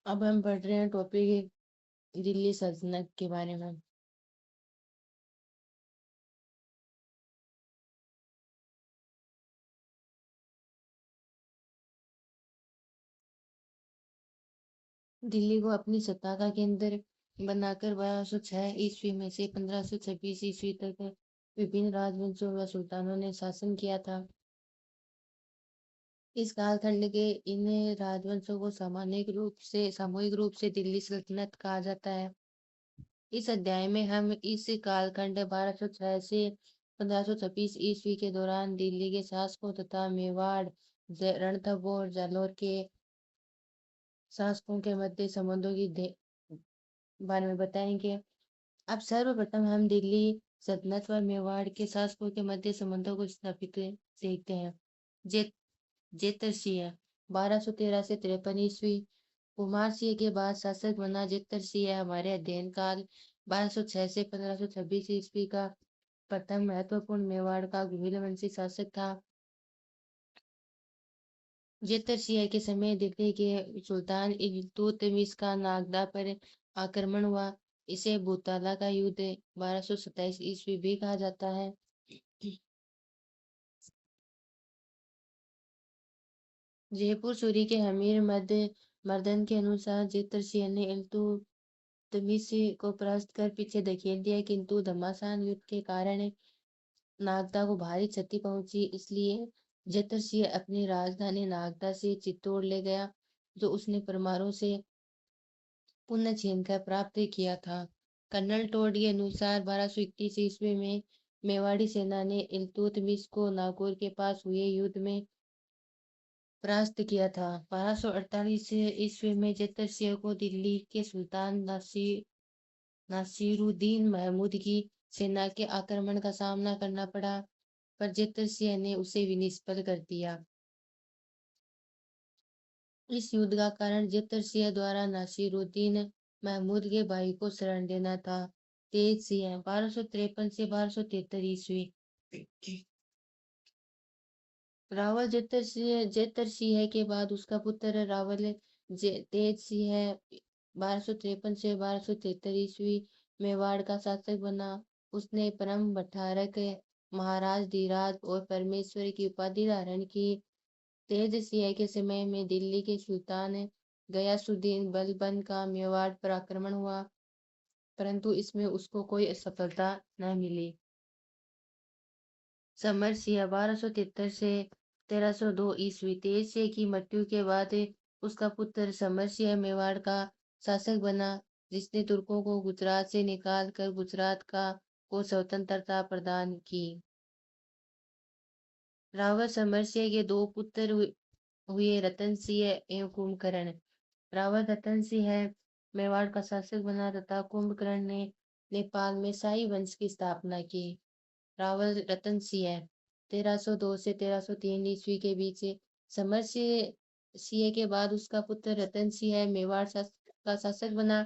अब हम पढ़ रहे हैं टॉपिक दिल्ली सल्तनत के बारे में। दिल्ली को अपनी सत्ता का केंद्र बनाकर 1206 ईस्वी में से 1526 ईस्वी तक विभिन्न राजवंशों व सुल्तानों ने शासन किया था। इस कालखंड के इन राजवंशों को सामूहिक रूप से दिल्ली सल्तनत कहा जाता है। इस अध्याय में हम इस कालखंड 1206 से 1526 ईस्वी के दौरान दिल्ली के शासकों तथा मेवाड़, रणथंभौर, जालौर के शासकों के मध्य संबंधों की बारे में बताएंगे। अब सर्वप्रथम हम दिल्ली सल्तनत व मेवाड़ के शासकों के मध्य संबंधों को स्थापित देखते हैं। जे जेतर सिंह 1213 से 53 ईस्वी। कुमार सिंह के बाद शासक बना जेतर सिंह हमारे अध्ययन काल 1206 से 1526 ईस्वी का प्रथम महत्वपूर्ण मेवाड़ का गुहिलवंशी शासक था। जेतर सिंह के समय दिल्ली के सुल्तान इल्तुतमिश का नागदा पर आक्रमण हुआ। इसे भूताला का युद्ध 1227 ईस्वी भी कहा जाता है। जयपुर सूरी के हमीर मर्दन के अनुसार जेतर सिंह ने इल्तुतमिश को परास्त कर पीछे धकेल दिया, किंतु घमासान युद्ध के कारण नागदा को भारी क्षति पहुंची। इसलिए जेतर सिंह अपनी राजधानी नागदा से चित्तौड़ ले गया, जो उसने परमारों से पुनः छीनकर प्राप्त किया था। कर्नल टोड के अनुसार 1231 ईस्वी में मेवाड़ी सेना ने इल्तुतमिश को नागौर के पास हुए युद्ध में परास्त किया था। 1248 ईस्वी में जेतर सिंह को दिल्ली के सुल्तान नासिरुद्दीन महमूद की सेना के आक्रमण का सामना करना पड़ा, पर जेतर सिंह ने उसे विनिष्फल कर दिया। इस युद्ध का कारण जेतर सिंह द्वारा नासिरुद्दीन महमूद के भाई को शरण देना था। तेज सिंह 1253 से 1273 ईस्वी। रावल जेतर सिंह के बाद उसका पुत्र रावल तेज सिंह 1253 से 1273 ईस्वी मेवाड़ का शासक बना। उसने परम भट्टारक, महाराज धीराज और परमेश्वर की उपाधि धारण की। तेज सिंह के समय में दिल्ली के सुल्तान गयासुद्दीन बलबन का मेवाड़ पर आक्रमण हुआ, परंतु इसमें उसको कोई सफलता न मिली। समर सिंह 1273 से 1302 ईस्वी। तेज सिंह की मृत्यु के बाद उसका पुत्र समर सिंह मेवाड़ का शासक बना, जिसने तुर्कों को गुजरात से निकाल कर गुजरात को स्वतंत्रता प्रदान की। रावत समर सिंह के दो पुत्र हुए रतन सिंह एवं कुंभकर्ण। रावत रतन सिंह मेवाड़ का शासक बना तथा कुंभकर्ण ने नेपाल में शाही वंश की स्थापना की। रावल रतन सिंह 1302 से 1303 ईस्वी के बीच। समर सिंह के बाद उसका पुत्र रतन सिंह मेवाड़ का शासक बना।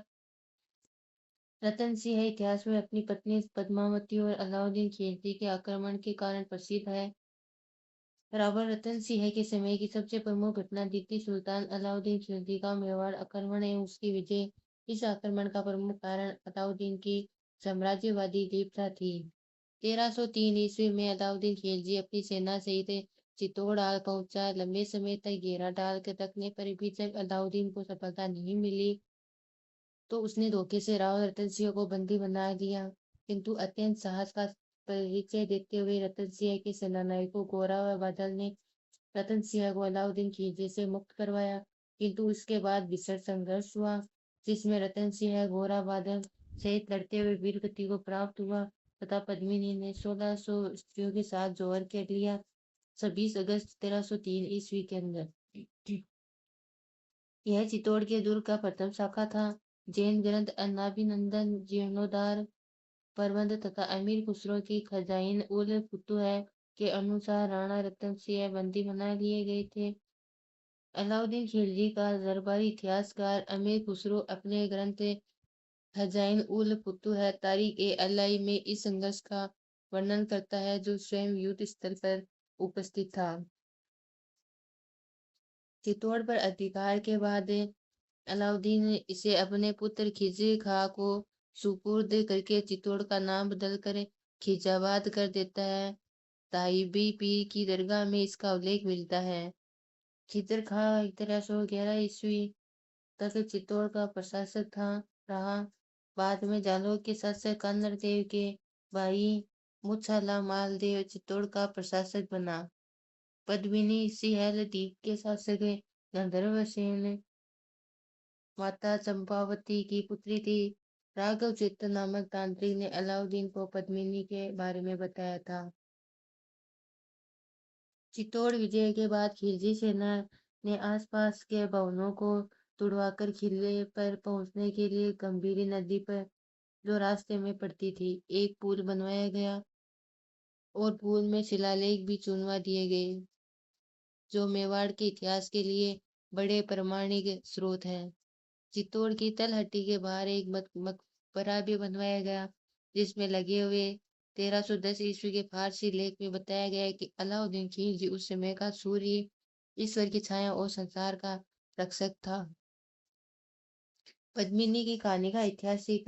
रतन सिंह इतिहास में अपनी पत्नी पद्मावती और अलाउद्दीन खिलजी के आक्रमण के कारण प्रसिद्ध है। रावल रतन सिंह के समय की सबसे प्रमुख घटना दिल्ली सुल्तान अलाउद्दीन खिलजी का मेवाड़ आक्रमण एवं उसकी विजय। इस आक्रमण का प्रमुख कारण अलाउद्दीन की साम्राज्यवादी दीपता थी। 1303 ईस्वी में अलाउद्दीन खिलजी अपनी सेना सहित चित्तौड़ आ पहुंचा। लंबे समय तक घेरा डाल कर रखने पर भी जब अलाउद्दीन को सफलता नहीं मिली, तो उसने धोखे से राव रतन सिंह को बंदी बना लिया, किंतु अत्यंत साहस का परिचय देते हुए रतन सिंह के सेनानायकों गोरा व बादल ने रतन सिंह को अलाउद्दीन खिलजी से मुक्त करवाया, किंतु उसके बाद भीषण संघर्ष हुआ, जिसमें रतन सिंह गोरा बादल सहित लड़ते हुए वीरगति को प्राप्त हुआ तथा पद्मिनी ने 1600 स्त्रियों के साथ जौहर कर लिया। 26 अगस्त 1303 ईस्वी के अंदर यह चित्तौड़ के दुर्ग का प्रथम शाखा था। जैन ग्रंथ अनाभिनंदन जीर्णोद्धार प्रबंध तथा अमीर खुसरो की खजाइन उल फुतूह के अनुसार राणा रतन सिंह बंदी बना लिए गए थे। अलाउद्दीन खिलजी का दरबारी इतिहासकार अमीर खुसरो अपने ग्रंथ खजाइन उल फुतूह तारीख-ए-अलाई में इस संघर्ष का वर्णन करता है, जो स्वयं युद्ध स्थल पर उपस्थित था। चित्तौड़ पर अधिकार के बाद अलाउद्दीन इसे अपने पुत्र खिज़र खां को सुपुर्द करके चित्तौड़ का नाम बदलकर खिजाबाद कर देता है। ताइबी पीर की दरगाह में इसका उल्लेख मिलता है। खिज़र खां 1311 ईस्वी तक चित्तौड़ का प्रशासक था रहा। बाद में जालौर के शासक कन्नड़ देव के भाई मुछाला मालदेव चित्तौड़ का प्रशासक बना। पद्मिनी सिंहल द्वीप के शासक गंधर्व सेन माता चंपावती की पुत्री थी। राघव चेतन नामक तांत्रिक ने अलाउद्दीन को पद्मिनी के बारे में बताया था। चित्तौड़ विजय के बाद खिलजी सेना ने आसपास के भवनों को तुड़वाकर किले पर पहुंचने के लिए गंभीरी नदी पर जो रास्ते में पड़ती थी एक पुल बनवाया गया और पुल में शिलालेख भी चुनवा दिए गए जो मेवाड़ के इतिहास के लिए बड़े प्रमाणिक स्रोत हैं। चित्तौड़ की तलहटी के बाहर एक मकबरा भी बनवाया गया जिसमें लगे हुए 1310 ईस्वी के फारसी लेख में बताया गया है कि अलाउद्दीन खिलजी उस समय का सूर्य ईश्वर की छाया और संसार का रक्षक था। पद्मिनी की कहानी का ऐतिहासिक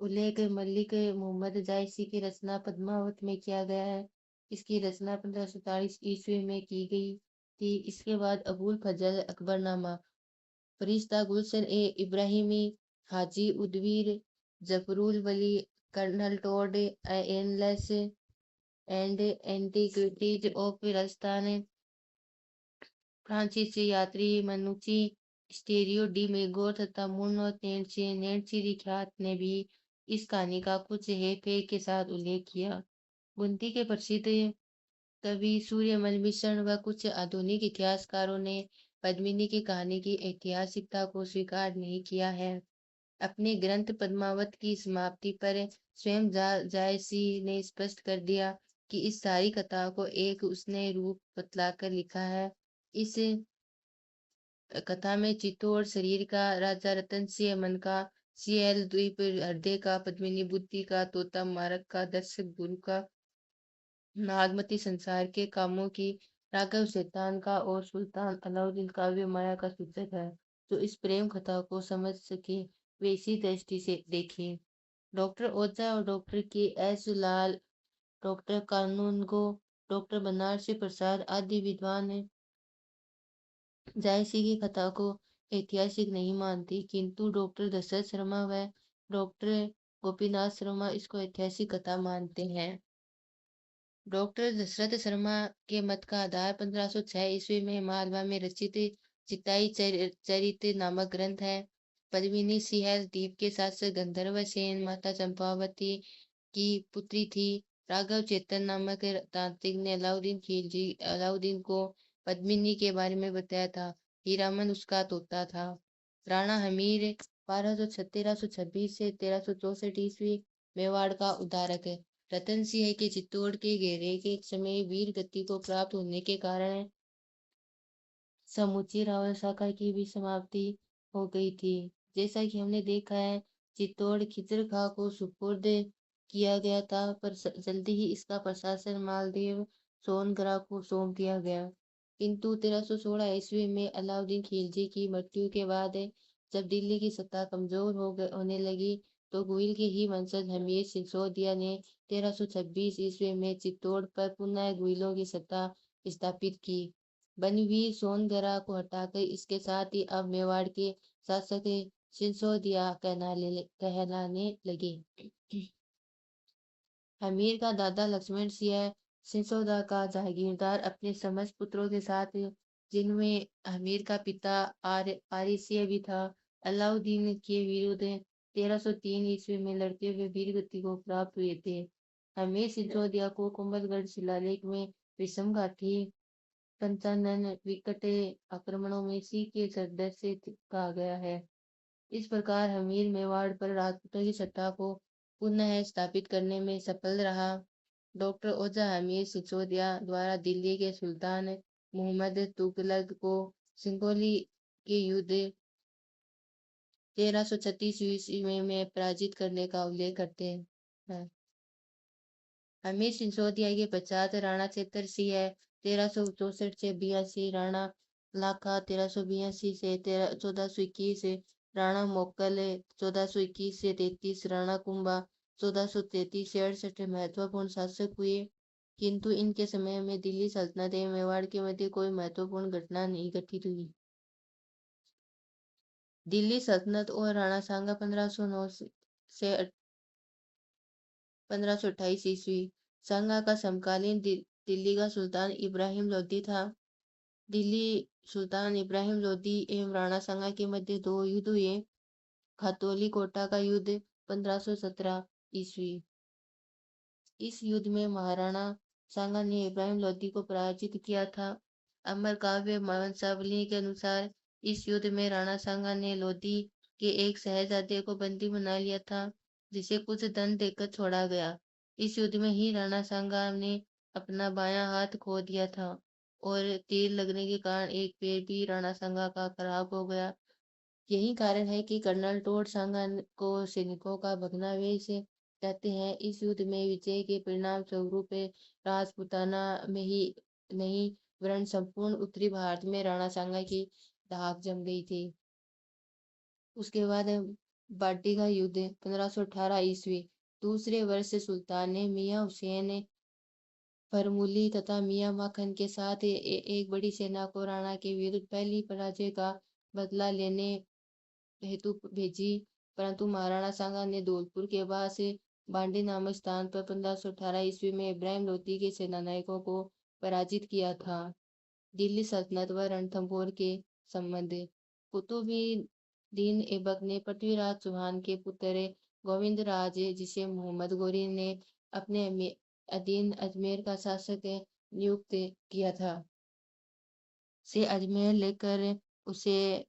उल्लेख मलिक मोहम्मद जायसी की रचना पद्मावत में किया गया है। इसकी रचना 1540 ईस्वी में की गई थी। इसके बाद अबुल फजल अकबरनामा फरिश्ता गुलशन ए इब्राहिमी हाजी उदवीर Zafarul Wali colonel Tod annals and antiquities of Rajasthan फ्रांसीसी यात्री मनुची स्टेरियो डी मेगोर तथा मुर्नो नैन्सी दी ख्यात ने भी इस कहानी का कुछ हेरफेर के साथ उल्लेख किया। बुंदी के प्रसिद्ध कवि सूर्यमल मिश्र व कुछ आधुनिक इतिहासकारों ने पद्मिनी की कहानी की ऐतिहासिकता को स्वीकार नहीं किया है। अपने ग्रंथ पद्मावत की समाप्ति पर स्वयं जायसी ने स्पष्ट कर दिया कि इस सारी कथा को एक उसने रूप बतलाकर लिखा है। इस कथा में चित्तौड़ शरीर का, राजा रतन सिंह मन का, सियल द्वीप हृदय का, पद्मिनी बुद्धि का, तोता मार्ग का, दर्शक गुरु का, नागमती संसार के कामों की, राघव शैतान का और सुल्तान अलाउद्दीन काव्य माया का सूचक है। जो इस प्रेम कथा को समझ सके वे इसी दृष्टि से देखें। डॉक्टर ओझा और डॉक्टर के एस लाल, डॉक्टर कानूनगो, डॉक्टर बनारसी प्रसाद आदि विद्वान जायसी की कथा को ऐतिहासिक नहीं मानती, किंतु डॉक्टर दशरथ शर्मा व डॉक्टर गोपीनाथ शर्मा इसको ऐतिहासिक कथा मानते हैं। डॉक्टर दशरथ शर्मा के मत का आधार 1506 ईस्वी में मालवा में रचित चिताई चरित नामक ग्रंथ है। पद्मिनी सिंहल द्वीप के शासक गंधर्व सेन माता चंपावती की पुत्री थी। राघव चेतन नामक तांत्रिक ने अलाउद्दीन खिलजी अलाउद्दीन को पद्मिनी के बारे में बताया था। हीरामन उसका तोता था। राणा हमीर 1326 से 1364 ईस्वी मेवाड़ का उद्धारक है। रतन सिंह के चित्तौड़ के घेरे के समय वीर गति को प्राप्त होने के कारण समूची रावल शाखा की भी समाप्ति हो गई थी। जैसा कि हमने देखा है चित्तौड़ खिजर खां को सुपुर्द किया गया था पर जल्दी ही इसका प्रशासन मालदेव सोनगरा को सौंप दिया गया। किंतु 1316 ईस्वी में अलाउद्दीन खिलजी की मृत्यु के बाद जब दिल्ली की सत्ता कमजोर होने लगी तो गुइल के ही वंशज हमीर सिसोदिया ने 1326 ईस्वी में चित्तौड़ पर पुनः गुइलों की सत्ता स्थापित की। बनवीर सोनगरा को हटाकर इसके साथ ही अब मेवाड़ के शासक सिसोदिया कहलाने लगे। हमीर का दादा लक्ष्मण सिंह सिसोदा का जागीरदार अपने समस्त पुत्रों के साथ जिनमें हमीर का पिता आरिसिया भी था अलाउद्दीन के विरुद्ध 1303 ईस्वी में लड़ते हुए वीर गति को प्राप्त हुए थे। हमीर सिसोदिया को कुंभलगढ़ शिलालेख में विषमघाती पंचानन विकट आक्रमणों में सिंह के सरदर से कहा गया है। इस प्रकार हमीर मेवाड़ पर राजपूतों की सत्ता को पुनः स्थापित करने में सफल रहा। डॉक्टर ओझा हमीर सिसोदिया द्वारा दिल्ली के सुल्तान मोहम्मद तुगलक को सिंगोली के युद्ध 1336 ईस्वी में पराजित करने का उल्लेख करते हैं। हमीर सिसोदिया के पश्चात राणा छेतर सिंह 1364 से 82, राणा लाखा 1382 से 1421, राणा मोक्कल 1421 से 33, राणा कुंभा 1433 से 68 महत्वपूर्ण शासक हुए, किंतु इनके समय में दिल्ली सल्तनत एवं मेवाड़ के मध्य कोई महत्वपूर्ण घटना नहीं घटित हुई। दिल्ली सल्तनत और राणा सांगा 1509 से 1528 ईस्वी। सांगा का समकालीन दिल्ली का सुल्तान इब्राहिम लोदी था। दिल्ली सुल्तान इब्राहिम लोदी एवं राणा सांगा के मध्य दो युद्ध हुए। खतौली कोटा का युद्ध 1517 ईस्वी। इस युद्ध में महाराणा सांगा ने इब्राहिम लोदी को पराजित किया था। अमर काव्य वंशावली के अनुसार इस युद्ध में राणा सांगा ने लोदी के एक शहजादे को बंदी बना लिया था, जिसे कुछ धन देकर छोड़ा गया। इस युद्ध में ही राणा सांगा ने अपना बायां हाथ खो दिया था और तीर लगने के कारण एक पैर भी राणा सांगा का खराब हो गया। यही कारण है कि कर्नल टोड सांगा को सैनिकों का भग्नावशेष कहते हैं। इस युद्ध में विजय के परिणाम स्वरूप राजपूताना में ही नहीं वरन संपूर्ण उत्तरी भारत में राणा सांगा की धाक जम गई थी। उसके बाद बाडी का युद्ध 1518 ईस्वी। दूसरे वर्ष सुल्तान ने मियाँ हुसैन फरमूली तथा मियाँ माखन के साथ एक बड़ी सेना को राणा के विरुद्ध पहली पराजय का बदला लेने हेतु भेजी, परंतु महाराणा सांगा ने धौलपुर के पास बांडी नामक स्थान पर 1518 ईस्वी में इब्राहिम लोदी के सेनानायकों को पराजित किया था। दिल्ली सल्तनत व रणथंभौर के संबंध। कुतुबुद्दीन ऐबक ने पृथ्वीराज चौहान के पुत्र गोविंदराज, जिसे मोहम्मद गौरी ने अपने अधीन अजमेर का शासक नियुक्त किया था, से अजमेर लेकर उसे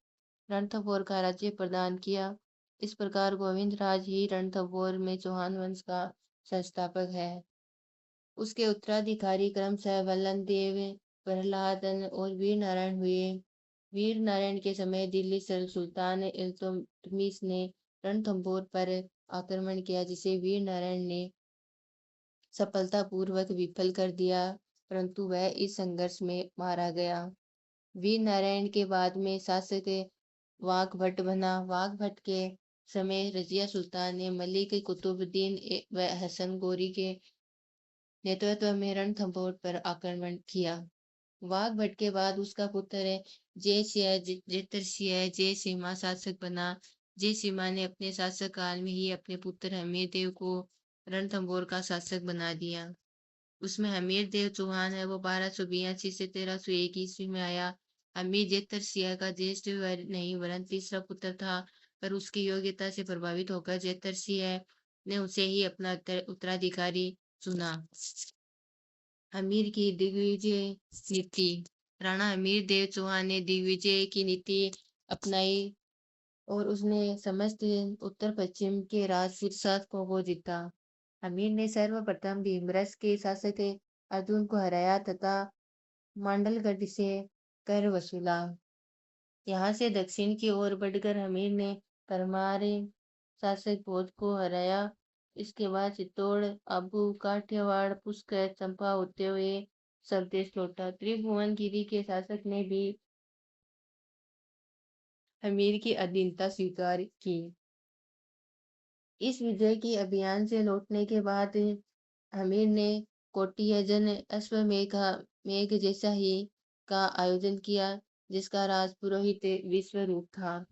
रणथंभौर का राज्य प्रदान किया। इस प्रकार गोविंदराज ही रणथंभौर में चौहान वंश का संस्थापक है। उसके उत्तराधिकारी क्रमशः वल्लन देव, प्रहलादन और वीर नारायण हुए। वीर नारायण के समय दिल्ली सुल्तान इल्तुतमिश ने रणथंभौर पर आक्रमण किया, जिसे वीर नारायण ने सफलतापूर्वक विफल कर दिया, परंतु वह इस संघर्ष में मारा गया। वीर नारायण के बाद में शासक वाघभट्ट बना। वाघभट्ट के समय रजिया सुल्तान ने मलिक कुतुबुद्दीन व हसन गौरी के नेतृत्व में रणथंभौर पर आक्रमण किया। वाघभट्ट के बाद उसका पुत्र जयसिम्हा शासक बना। जयसिम्हा ने अपने शासक काल में ही अपने पुत्र हमीर देव को रणथंभौर का शासक बना दिया। उसमें हमीर देव चौहान है, वो 1282 से 1301 ईस्वी में आया। हमीर जेतरसिंह का ज्येष्ठ नहीं वरन तीसरा पुत्र था, पर उसकी योग्यता से प्रभावित होकर जेतरसिंह ने उसे ही अपना उत्तराधिकारी चुना। हमीर की दिग्विजय नीति। राणा हमीर देव चौहान ने दिग्विजय की नीति अपनाई और उसने समस्त उत्तर पश्चिम के राजपूत शासकों को जीता। हमीर ने सर्वप्रथम भीमरस के शासक अर्जुन को हराया तथा मांडलगढ़ से कर वसूला। यहाँ से दक्षिण की ओर बढ़कर हमीर ने परमार शासक भोज को हराया। इसके बाद चित्तौड़, आबू, काठियावाड़, पुष्कर, चंपा होते हुए स्वदेश लौटा। त्रिभुवनगिरी के शासक ने भी हमीर की अधीनता स्वीकार की। इस विजय के अभियान से लौटने के बाद हमीर ने कोटियजन मेघ जैसा ही का आयोजन किया, जिसका राजपुरोहित विश्वरूप था।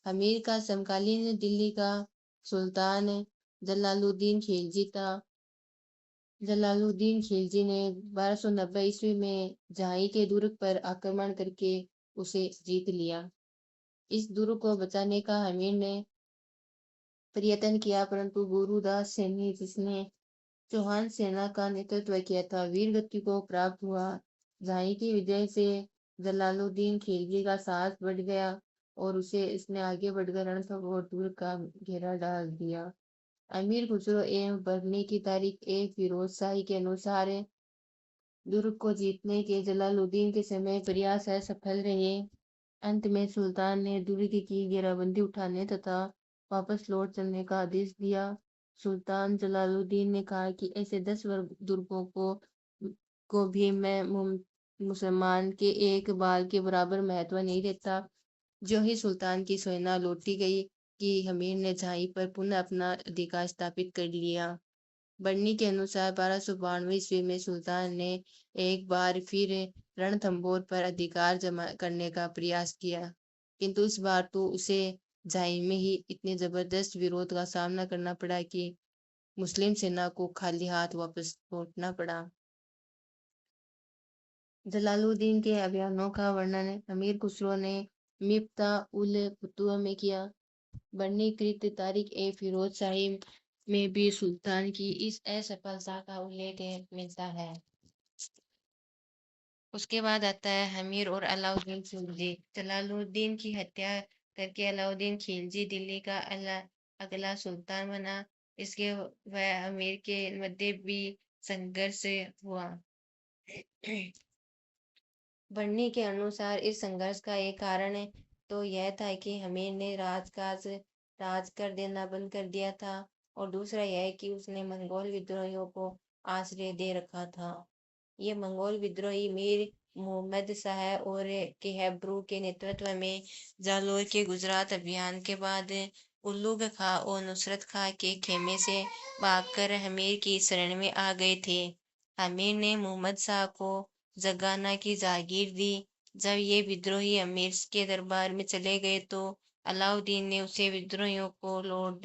हमीर का समकालीन दिल्ली का सुल्तान जलालुद्दीन खिलजी था। जलालुद्दीन खिलजी ने 1290 ईस्वी में झांसी के दुर्ग पर आक्रमण करके उसे जीत लिया। इस दुर्ग को बचाने का हमीर ने प्रयत्न किया, परंतु गुरुदास सैनी, जिसने चौहान सेना का नेतृत्व किया था, वीर गति को प्राप्त हुआ। झांसी की विजय से जलालुद्दीन खिलजी का साहस बढ़ गया और इसने आगे बढ़कर रणथंभौर दुर्ग का घेरा डाल दिया। अमीर खुसरो एवं बरनी की तारीख ए फिरोज शाही के अनुसार दुर्ग को जीतने के जलालुद्दीन के समय प्रयास असफल रहे। अंत में सुल्तान ने दुर्ग की घेराबंदी उठाने तथा वापस लौट चलने का आदेश दिया। सुल्तान जलालुद्दीन ने कहा कि ऐसे 10 दुर्गों को भी मैं मुसलमान के एक बाल के बराबर महत्व नहीं देता। जो ही सुल्तान की सेना लौटी गई कि हमीर ने झांसी पर पुनः अपना अधिकार स्थापित कर लिया। बन्नी के अनुसार 1292 ईस्वी में सुल्तान ने एक बार फिर रणथंभौर पर अधिकार जमा करने का प्रयास किया, किंतु इस बार तो उसे झांसी में ही इतने जबरदस्त विरोध का सामना करना पड़ा कि मुस्लिम सेना को खाली हाथ वापस लौटना पड़ा। जलालुद्दीन के अभियानों का वर्णन अमीर खुसरो ने मिफ्ता उल फुतूह में किया। वर्णीकृत तारीख ए फिरोज शाही में भी सुल्तान की इस असफलता का उल्लेख मिलता है। उसके बाद आता है हमीर और अलाउद्दीन खिलजी। जलालुद्दीन की हत्या करके अलाउद्दीन खिलजी दिल्ली का अगला सुल्तान बना। इसके व अमीर के मध्य भी संघर्ष हुआ। बन्नी के अनुसार इस संघर्ष का एक कारण तो यह था कि हमीर ने राज कर देना बंद कर दिया था, और दूसरा यह कि उसने मंगोल विद्रोहियों को आश्रय दे रखा था। ये मंगोल विद्रोही मीर मुहम्मद शाह और केहबरू के नेतृत्व में जालोर के गुजरात अभियान के बाद उल्लुग खां और नुसरत खां के खेमे से भागकर हमीर की शरण में आ गए थे। हमीर ने मुहम्मद शाह को जगाना की जागीर दी। जब ये विद्रोही अमीर के दरबार में चले गए तो अलाउद्दीन ने उसे विद्रोहियों को लौट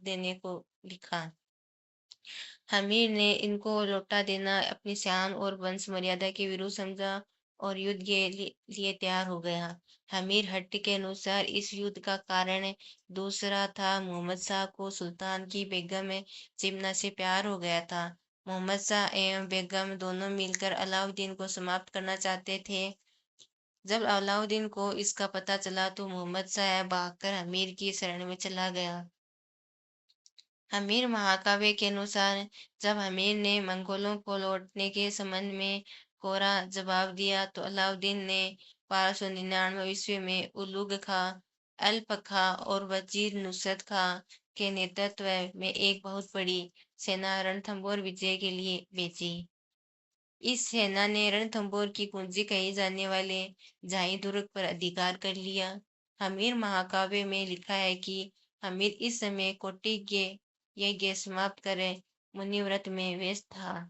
देने को लिखा। हमीर ने इनको लौटा देना अपनी शान और वंश मर्यादा के विरुद्ध समझा और युद्ध के लिए तैयार हो गया। हमीर हट्ट के अनुसार इस युद्ध का कारण दूसरा था। मोहम्मद शाह को सुल्तान की बेगम जिमना से प्यार हो गया था। मोहम्मद शाह एवं बेगम दोनों मिलकर अलाउद्दीन को समाप्त करना चाहते थे। जब अलाउद्दीन को इसका पता चला तो मोहम्मद शाह भागकर हमीर की शरण में चला गया। हमीर महाकाव्य के अनुसार जब हमीर ने मंगोलों को लौटने के संबंध में कोरा जवाब दिया तो अलाउद्दीन ने 1299 ईस्वी में उलुग खां, अल्प खां और वजीर नुसरत खां के नेतृत्व में एक बहुत बड़ी सेना रणथंभौर विजय के लिए भेजी। इस सेना ने रणथंभौर की कुंजी कहे जाने वाले झांसी दुर्ग पर अधिकार कर लिया। हमीर महाकाव्य में लिखा है कि हमीर इस समय कौटिल्य यज्ञ समाप्त कर मुनिव्रत में व्यस्त था।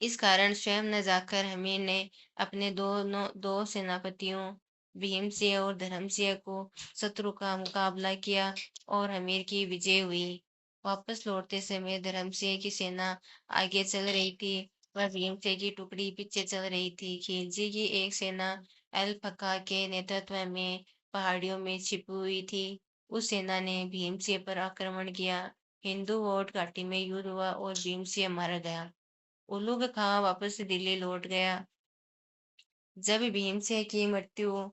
इस कारण स्वयं न जाकर हमीर ने अपने दो सेनापतियों भीमसिंह और धर्मसिंह को शत्रु का मुकाबला किया और हमीर की विजय हुई। वापस लौटते समय धर्मसिंह की सेना आगे चल रही थी, वह भीमसिंह की टुकड़ी पीछे चल रही थी। खिलजी की एक सेना अल्फका के नेतृत्व में पहाड़ियों में छिपी हुई थी। उस सेना ने भीमसिंह पर आक्रमण किया। हिंदू वोट घाटी में युद्ध हुआ और भीमसिंह मारा गया। उलुग खां वापस दिल्ली लौट गया। जब भीमसिंह की मृत्यु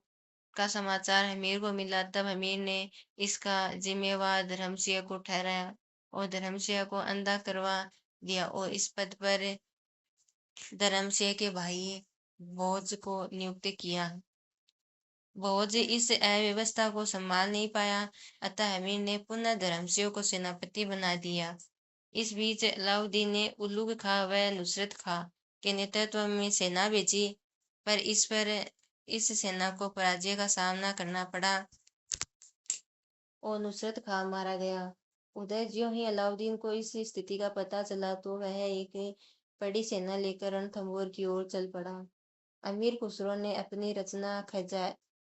का समाचार हमीर को मिला तब हमीर ने इसका जिम्मेवार धर्मसिंह को ठहराया और धर्मसिंह को अंधा करवा दिया और इस पद पर धर्मसिंह के भाई भोज को नियुक्त किया। भोज इस अव्यवस्था को संभाल नहीं पाया, अतः हमीर ने पुनः धर्मसिंह को सेनापति बना दिया। इस बीच अलाउद्दीन ने उलुग खां व नुसरत खां के नेतृत्व में सेना भेजी, पर इस सेना को पराजय का सामना करना पड़ा और नुसरत खां मारा गया। उधर ज्यों ही अलाउद्दीन को इस स्थिति का पता चला तो वह एक बड़ी सेना लेकर रणथंभौर की ओर चल पड़ा। अमीर खुसरो ने अपनी रचना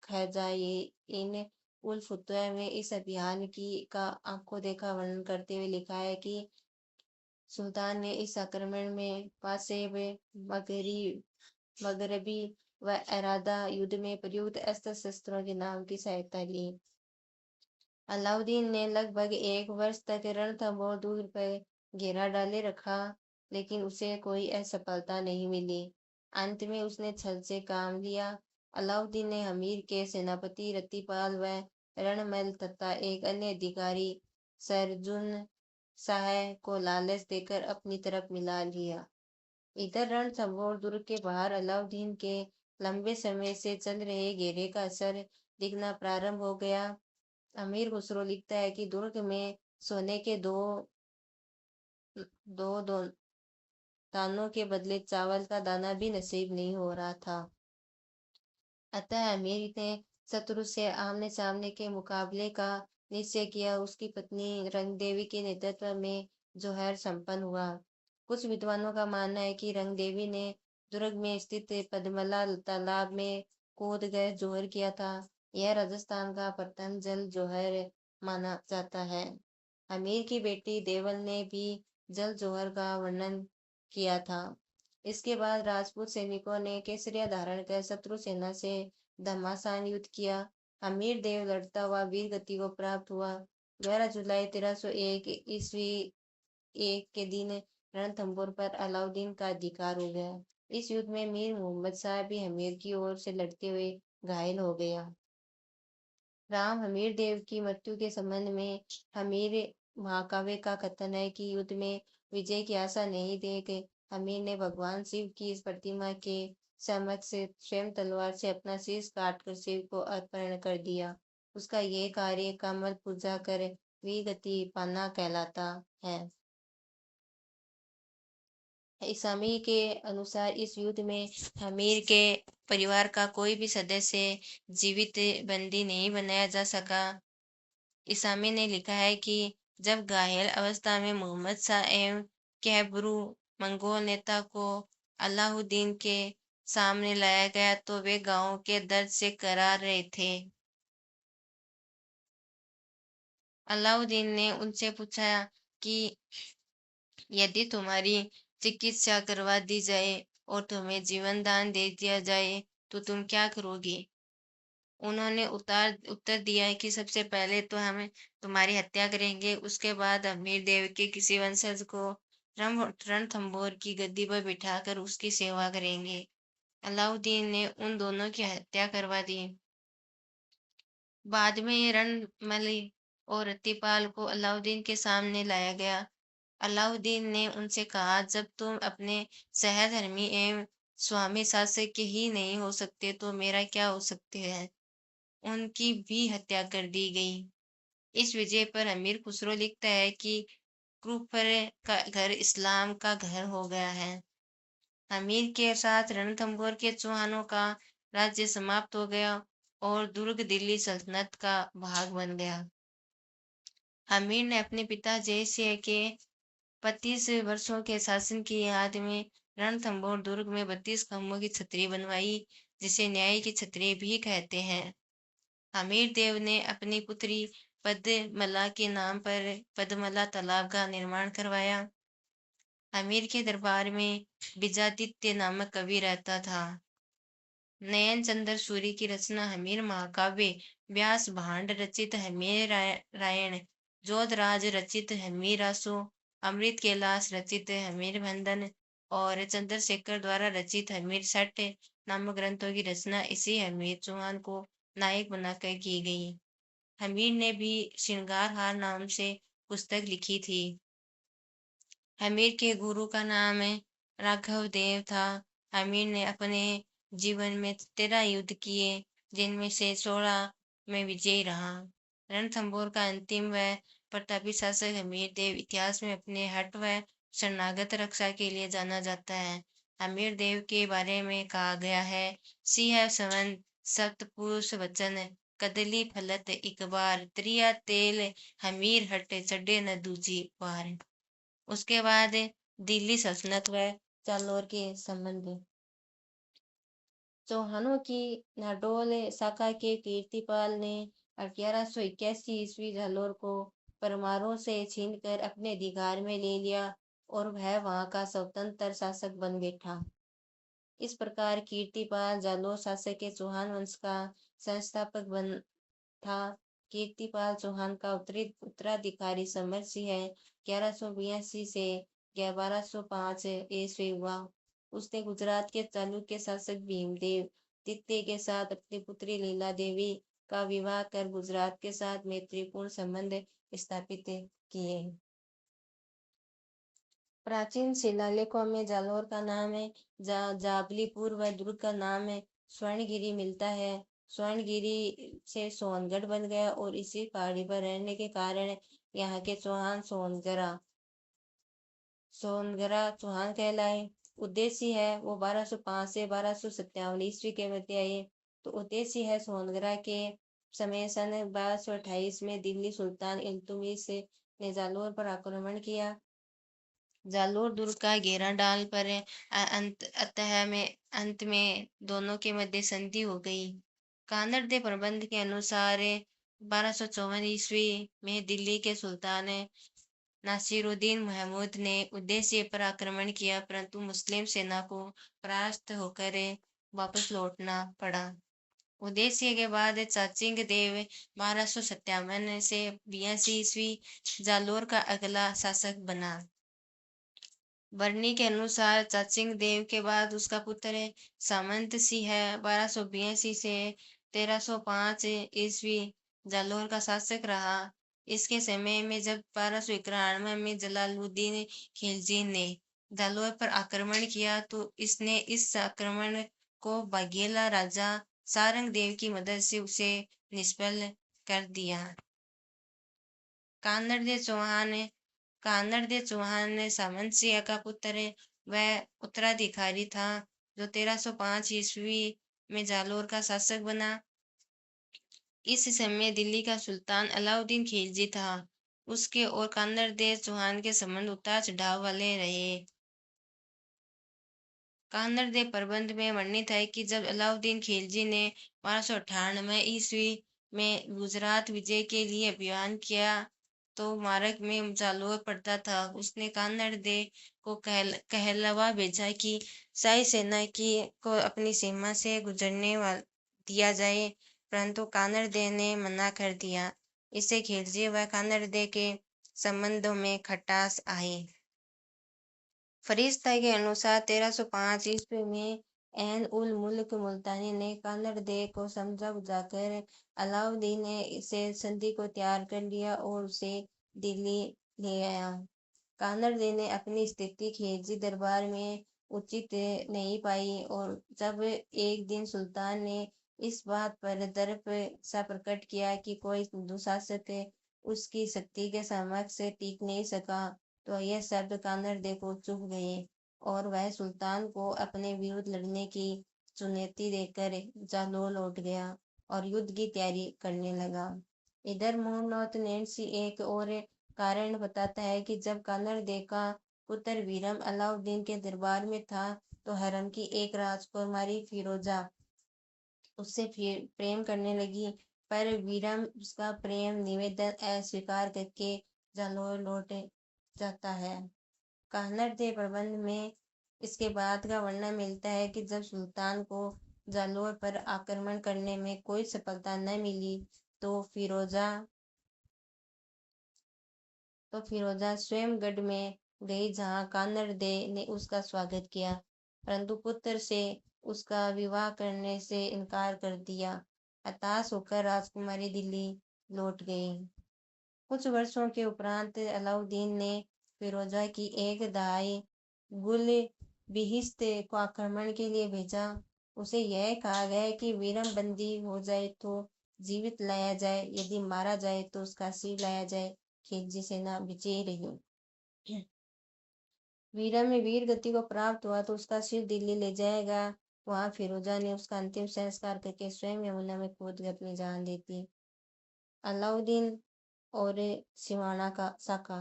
खजाइन उल फुतूह में इस अभियान का आंखों देखा वर्णन करते हुए लिखा है कि सुल्तान ने इस आक्रमण में पासेब मगरबी व अरादा युद्ध में प्रयुक्त अस्त्र शस्त्रों के नाम की सहायता ली। अलाउद्दीन ने लगभग एक वर्ष तक रणथंभौर दुर्ग पर घेरा डाले रखा, लेकिन उसे कोई असफलता नहीं मिली। अंत में उसने छल से काम लिया। अलाउद्दीन ने हमीर के सेनापति रतिपाल व रणमल तथा एक अन्य अधिकारी सरजुन शाह को लालच देकर अपनी तरफ मिला लिया। इधर रणथंभौर दुर्ग के बाहर अलाउद्दीन के लंबे समय से चल रहे घेरे का असर दिखना प्रारंभ हो गया। अमीर खुसरो लिखता है कि दुर्ग में सोने के दो दो दो दानों के बदले चावल का दाना भी नसीब नहीं हो रहा था। अतः अमीर ने शत्रु से आमने सामने के मुकाबले का निश्चय किया। उसकी पत्नी रंग देवी के नेतृत्व में जोहर संपन्न हुआ। कुछ विद्वानों का मानना है कि रंग देवी ने दुर्ग में स्थित पद्मला तालाब में कूद गए जोहर किया था। यह राजस्थान का प्रथम जल जोहर माना जाता है। अमीर की बेटी देवल ने भी जल जोहर का वर्णन किया था। इसके बाद राजपूत सैनिकों ने केसरिया धारण कर शत्रु सेना से घमासान युद्ध किया। अमीर देव लड़ता हुआ वीर गति को प्राप्त हुआ। 11 जुलाई 1301 ईस्वी एक के दिन रणथंभौर पर अलाउद्दीन का अधिकार हो गया। इस युद्ध में मीर मोहम्मद शाह भी हमीर की ओर से लड़ते हुए घायल हो गया। राम हमीर देव की मृत्यु के संबंध में हमीर महाकाव्य का कथन है कि युद्ध में विजय की आशा नहीं देख हमीर ने भगवान शिव की इस प्रतिमा के समक्ष स्वयं तलवार से अपना शीश काटकर शिव को अर्पण कर दिया। उसका यह कार्य कमल पूजा कर वीरगति पाना कहलाता है। इसामी के अनुसार इस युद्ध में हमीर के परिवार का कोई भी सदस्य जीवित बंदी नहीं बनाया जा सका। इसामी ने लिखा है कि जब घायल अवस्था में मोहम्मद शाह एवं कैबरू मंगोल नेता को अलाउद्दीन के सामने लाया गया तो वे गांव के दर्द से कराह रहे थे। अलाउद्दीन ने उनसे पूछा कि यदि तुम्हारी चिकित्सा करवा दी जाए और तुम्हें जीवन दान दे दिया जाए तो तुम क्या करोगे। उन्होंने उत्तर दिया कि सबसे पहले तो हम तुम्हारी हत्या करेंगे, उसके बाद अमीर देव के किसी वंशज को रणथंभौर की गद्दी पर बिठाकर उसकी सेवा करेंगे। अलाउद्दीन ने उन दोनों की हत्या करवा दी। बाद में रणमली और रत्तीपाल को अलाउद्दीन के सामने लाया गया। अलाउद्दीन ने उनसे कहा, जब तुम अपने सहधर्मी एवं स्वामी शासक के ही नहीं हो सकते तो मेरा क्या हो सकते हैं। उनकी भी हत्या कर दी गई। इस विजय पर अमीर खुसरो लिखता है कि क्रूफर का घर इस्लाम का घर हो गया है। अमीर के साथ रणथंभौर के चौहानों का राज्य समाप्त हो गया और दुर्ग दिल्ली सल्तनत का भाग बन गया। अमीर ने अपने पिता जयसिंह के 32 वर्षों के शासन की याद में रणथंभौर दुर्ग में 32 खम्भों की छतरी बनवाई, जिसे न्याय की छतरी भी कहते हैं। हमीर देव ने अपनी पुत्री पद्मला के नाम पर पद्मला तालाब का निर्माण करवाया। हमीर के दरबार में विजादित्य नामक कवि रहता था। नयन चंद्र सूरी की रचना हमीर महाकाव्य, व्यास भांड रचित हमीर रायण, जोधराज रचित हमीरासु, अमृत कैलाश रचित हमीर भंदन और चंद्रशेखर द्वारा रचित हमीर सठ नामक ग्रंथों की रचना इसी हमीर चौहान को नायक बनाकर की गई। हमीर ने भी श्रृंगारहार नाम से पुस्तक लिखी थी। हमीर के गुरु का नाम राघव देव था। हमीर ने अपने जीवन में 13 युद्ध किए, जिनमें से 16 में विजयी रहा। रणथंभौर का अंतिम व प्रतापी शासक हमीर देव इतिहास में अपने हठ व शरणागत रक्षा के लिए जाना जाता है। हमीर देव के बारे में कहा गया है, सिंह सवन सप्तपुरुष वचन, कदली फलत एक बार, त्रिया तेल हमीर हट चढ़े न दूजी बार। उसके बाद दिल्ली सल्तनत व जालौर के संबंध। चौहानों की नाडोल शाखा के कीर्तिपाल ने 1181 ईस्वी जालौर को परमारों से छीनकर अपने अधिकार में ले लिया और वह वहां का स्वतंत्र शासक बन बैठा। इस प्रकार कीर्तिपाल जालौर शासक के चौहान वंश का संस्थापक बन था। कीर्तिपाल चौहान का उत्तराधिकारी समर सिंह 1182 से 1205 ईस्वी हुआ। उसने गुजरात के चालुक्य शासक भीमदेव द्वितीय के साथ अपनी पुत्री लीला देवी का विवाह कर गुजरात के साथ मैत्रीपूर्ण संबंध स्थापित किए। प्राचीन शिलालेखों में जालौर का नाम जाबलीपुर व दुर्ग का नाम स्वर्णगिरी मिलता है। स्वर्णगिरी से सोनगढ़ बन गया और इसी पहाड़ी पर रहने के कारण यहाँ के चौहान सोनगरा सोनगरा चौहान कहलाए। उद्देश्य है वो 1205 से 1257 ईस्वी के मध्य आए। तो उद्देश्य है सोनगरा के समय सन 1228 में दिल्ली सुल्तान इल्तुमिश ने जालोर पर आक्रमण किया। जालोर दुर्ग का घेरा डाल पर अंत में दोनों के मध्य संधि हो गई। कानड़ दे प्रबंध के अनुसार 1254 ईस्वी में दिल्ली के सुल्तान नासिरुद्दीन महमूद ने उद्देश्य पर आक्रमण किया, परंतु मुस्लिम सेना को परास्त होकर वापस लौटना पड़ा। उदयसिंह के बाद चाचिंग देव 1257 से 82 ईस्वी जालोर का अगला शासक बना। बरनी के अनुसार चाचिंग देव के बाद उसका पुत्र सामंत सिंह है 1282 से 1305 ईस्वी जालोर का शासक रहा। इसके समय में जब 1291 में जलालुद्दीन खिलजी ने जालोर पर आक्रमण किया तो इसने इस आक्रमण को बाघेला राजा सारंग देव की मदद से उसे निष्फल कर दिया। कानड़ दे चौहान सामंत सिंह का पुत्र वह उत्तराधिकारी था जो 1305 ईस्वी में जालोर का शासक बना। इस समय दिल्ली का सुल्तान अलाउद्दीन खिलजी था। उसके और कानड़ दे चौहान के संबंध उतार चढ़ाव वाले रहे। कानड़ दे प्रबंध में वर्णित है कि जब अलाउद्दीन खिलजी ने 1298 ईस्वी में गुजरात विजय के लिए अभियान किया तो मार्ग में जालोर पड़ता था। उसने कानड़ दे को कहलवा भेजा कि शाही सेना को अपनी सीमा से गुजरने दिया जाए, परंतु कानड़ दे ने मना कर दिया। इससे खिलजी व कानड़ दे के संबंधों में खटास आई। फरिश्ता के अनुसार 1305 ईस्वी में ऐन उल मुल्क मुल्तानी ने कानड़ दे को समझा बुझाकर अलाउद्दीन ने से संधि को तैयार कर लिया और उसे दिल्ली ले आया। कानड़ दे ने अपनी स्थिति खिलजी दरबार में उचित नहीं पाई और जब एक दिन सुल्तान ने इस बात पर दर्प सा प्रकट किया कि कोई हिंदू शासक उसकी शक्ति के समक्ष टिक नहीं सका, तो यह शब्द कानड़ दे को चुभ गए और वह सुल्तान को अपने विरुद्ध लड़ने की चुनौती देकर जालोर लौट गया और युद्ध की तैयारी करने लगा। इधर मोहम्मद नैन्सी एक और कारण बताता है कि जब कानड़ दे का पुत्र वीरम अलाउद्दीन के दरबार में था तो हरम की एक राजकुमारी फिरोजा उससे प्रेम करने लगी, पर वीरम उसका प्रेम निवेदन अस्वीकार करके जालोर लौट जाता है। कानड़ दे प्रबंध में इसके बाद का वर्णन मिलता है कि जब सुल्तान को जालोर पर आक्रमण करने में कोई सफलता न मिली तो फिरोजा स्वयं गढ़ में गई जहां कानड़ दे ने उसका स्वागत किया, परंतु पुत्र से उसका विवाह करने से इनकार कर दिया। हताश होकर राजकुमारी दिल्ली लौट गई। कुछ वर्षों के उपरांत अलाउद्दीन ने फिरोजा की एक दाई गुल बिहिस्त को आक्रमण के लिए भेजा। उसे यह कहा गया कि वीरम बंदी हो जाए तो जीवित लाया जाए, यदि मारा जाए तो उसका सिर लाया जाए। खिलजी सेना विजयी रही। वीरम में वीर गति को प्राप्त हुआ तो उसका सिर दिल्ली ले जाएगा। वहां फिरोजा ने उसका अंतिम संस्कार करके स्वयं यमुना में कूद अपनी जान दे दी। अलाउद्दीन और सिवाना का साका।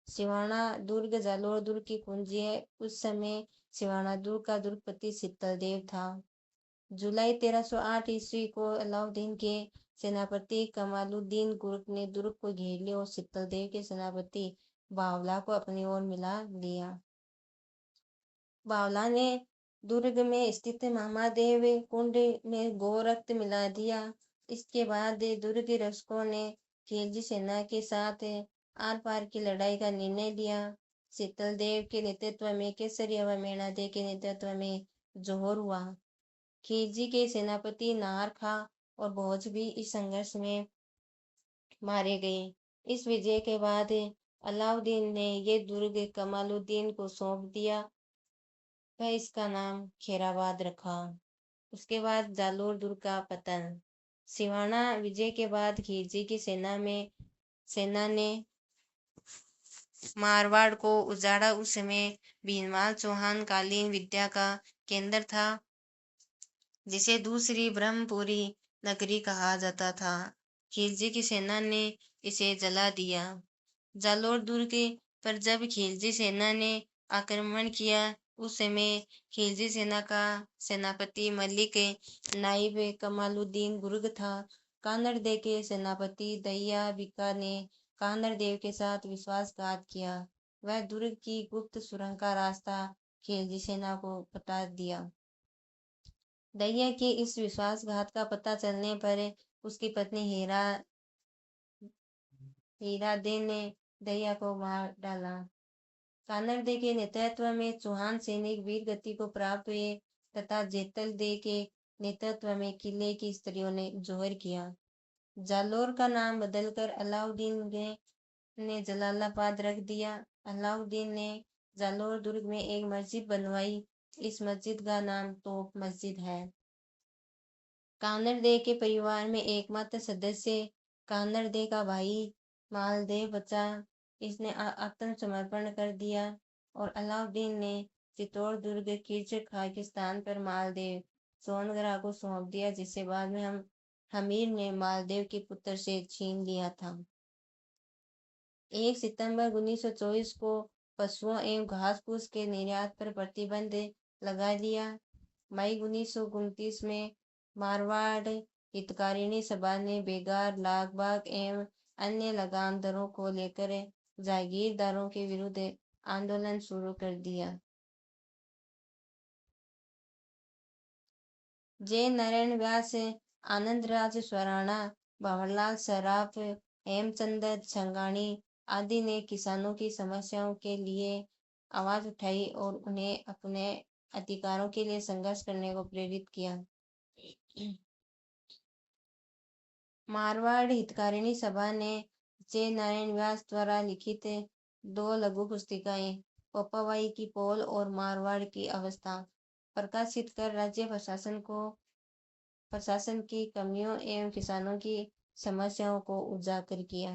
सिवाना दुर्ग जालोर दुर्ग की कुंजी है। उस समय सिवाना दुर्ग का दुर्गपति शीतल देव था। जुलाई 1308 ईस्वी को अलाउद्दीन के सेनापति कमालुद्दीन गुर्क ने दुर्ग को घेर लिया और शीतल देव के सेनापति बावला को अपनी ओर मिला लिया। बावला ने दुर्ग में स्थित महादेव कुंड में गोरक्त मिला दिया। इसके बाद दुर्ग रक्षकों ने खिलजी सेना के साथ आर पार की लड़ाई का निर्णय लिया। शीतल देव के नेतृत्व में केसरिया व मेणादेव के नेतृत्व में जोहर हुआ। खिलजी के सेनापति नाहर खां और भोज भी इस संघर्ष में मारे गए। इस विजय के बाद अलाउद्दीन ने ये दुर्ग कमालुद्दीन को सौंप दिया। वह इसका नाम खैराबाद रखा। उसके बाद जालोर दुर्ग का पतन। सिवाना विजय के बाद खिलजी की सेना ने मारवाड़ को उजाड़ा उस समय भीनमाल चौहान कालीन विद्या का केंद्र था, जिसे दूसरी ब्रह्मपुरी नगरी कहा जाता था। खिलजी की सेना ने इसे जला दिया। जालोर दुर्ग पर जब खिलजी सेना ने आक्रमण किया, उस समय खिलजी सेना का सेनापति मलिक नाइब कमालुद्दीन गुर्ग था। कानड़ देव के सेनापति दहिया बिका ने कानड़ देव के साथ विश्वासघात किया। वह दुर्ग की गुप्त सुरंग का रास्ता खिलजी सेना को बता दिया। दहिया के इस विश्वासघात का पता चलने पर उसकी पत्नी हीरादे ने दहिया को मार डाला। कानड़ दे के नेतृत्व में चौहान सैनिक वीर गति को प्राप्त हुए तथा जेतल दे के नेतृत्व में किले की स्त्रियों ने जोहर किया। जालोर का नाम बदलकर अलाउद्दीन ने जलालाबाद रख दिया। अलाउद्दीन ने जालोर दुर्ग में एक मस्जिद बनवाई। इस मस्जिद का नाम तोप मस्जिद है। कानड़ दे के परिवार में एकमात्र सदस्य कानड़ दे का भाई मालदेव बचा। इसने आत्मसमर्पण कर दिया और अलाउद्दीन ने चित्तौड़ दुर्ग किरचक खां के स्थान पर मालदेव सोनगरा को सौंप दिया, जिसे बाद में हमीर ने मालदेव के पुत्र से छीन लिया था। 1 सितंबर 1924 को पशुओं एवं घास फूस के निर्यात पर प्रतिबंध लगा दिया। मई 1929 में मारवाड़ हितकारिणी सभा ने बेगार, लागबाग एवं अन्य लगान दरों को लेकर जागीरदारों के विरुद्ध आंदोलन शुरू कर दिया। जय नारायण व्यास, आनंदराज स्वराणा, भंवरलाल सराफ, हेमचंद छंगाणी आदि ने किसानों की समस्याओं के लिए आवाज उठाई और उन्हें अपने अधिकारों के लिए संघर्ष करने को प्रेरित किया। मारवाड़ हितकारिणी सभा ने जय नारायण व्यास द्वारा लिखित 2 लघु पुस्तिकाएं पपावाई की पोल और मारवाड़ की अवस्था प्रकाशित कर राज्य प्रशासन की कमियों एवं किसानों की समस्याओं को उजागर किया।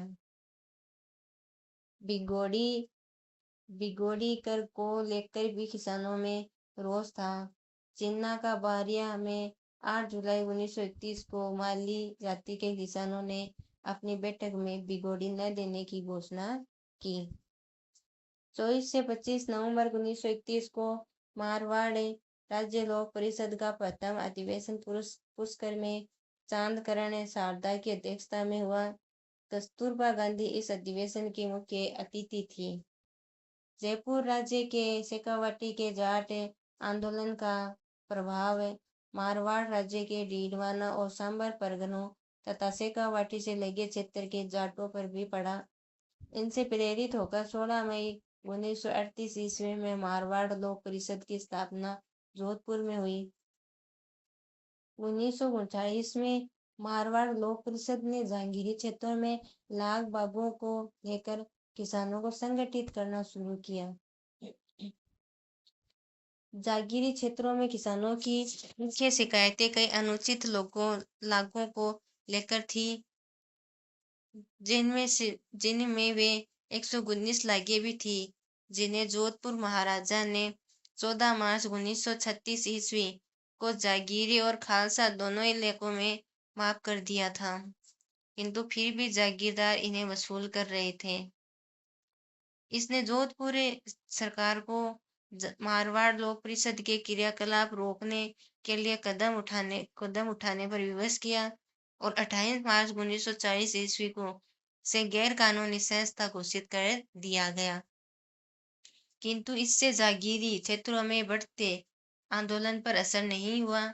बिगोड़ी कर को लेकर भी किसानों में रोष था। चिन्ना का बारिया में 8 जुलाई 1931 को माली जाति के किसानों ने अपनी बैठक में बिगोड़ी न देने की घोषणा की। 24 से 25 नवंबर 1931 को मारवाड़ राज्य लोक परिषद का प्रथम अधिवेशन पुष्कर में चांदकरण शारदा की अध्यक्षता में हुआ। कस्तूरबा गांधी इस अधिवेशन की मुख्य अतिथि थी। जयपुर राज्य के शेखावाटी के जाट आंदोलन का प्रभाव मारवाड़ राज्य के डीडवाना और सांबर परगनों तथा शेखावाटी से लगे क्षेत्र के जाटों पर भी पड़ा। इनसे प्रेरित होकर 16 मई 1938 ईस्वी में मारवाड़ लोक परिषद की स्थापना जोधपुर में हुई। 1939 में मारवाड़ लोक परिषद ने जहांगीरी क्षेत्रों में लाग बागों को लेकर किसानों को संगठित करना शुरू किया। जागीरी क्षेत्रों में किसानों की मुख्य शिकायतें कई अनुचित लागों को लेकर थी, जिनमें वे 119 लागें भी थी, जिन्हें जोधपुर महाराजा ने 14 मार्च 1936 ईस्वी को जागीरी और खालसा दोनों इलाकों में माफ कर दिया था, किंतु फिर भी जागीरदार इन्हें वसूल कर रहे थे। इसने जोधपुर सरकार को मारवाड़ लोक परिषद के क्रियाकलाप रोकने के लिए कदम उठाने पर विवश किया और 28 मार्च 1940 ईस्वी को से गैर कानूनी संस्था घोषित कर दिया गया। किंतु इससे जागीरी क्षेत्रों में बढ़ते आंदोलन पर असर नहीं हुआ,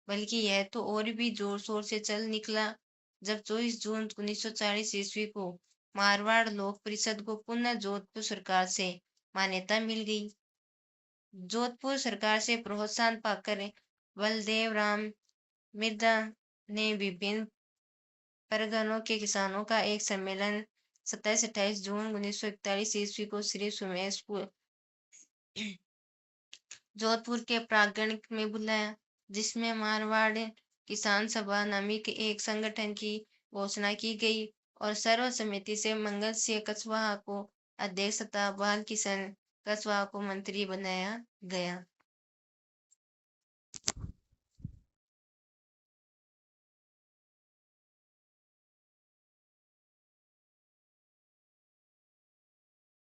बल्कि यह तो और भी जोर शोर से चल निकला जब 24 जून 1940 ईस्वी को मारवाड़ लोक परिषद को पुनः जोधपुर सरकार से मान्यता मिल गई। जोधपुर सरकार से प्रोत्साहन पाकर बलदेव राम मिर्जा ने विभिन्न परगनों के किसानों का एक सम्मेलन 27-28 जून 1941 ईस्वी को श्री सुमेशपुर जोधपुर के प्रांगण में बुलाया, जिसमें मारवाड़ किसान सभा नामक एक संगठन की घोषणा की गई और सर्वसम्मति से मंगल सिंह कुशवाहा को अध्यक्ष तथा बाल किशन कस्बा को मंत्री बनाया गया।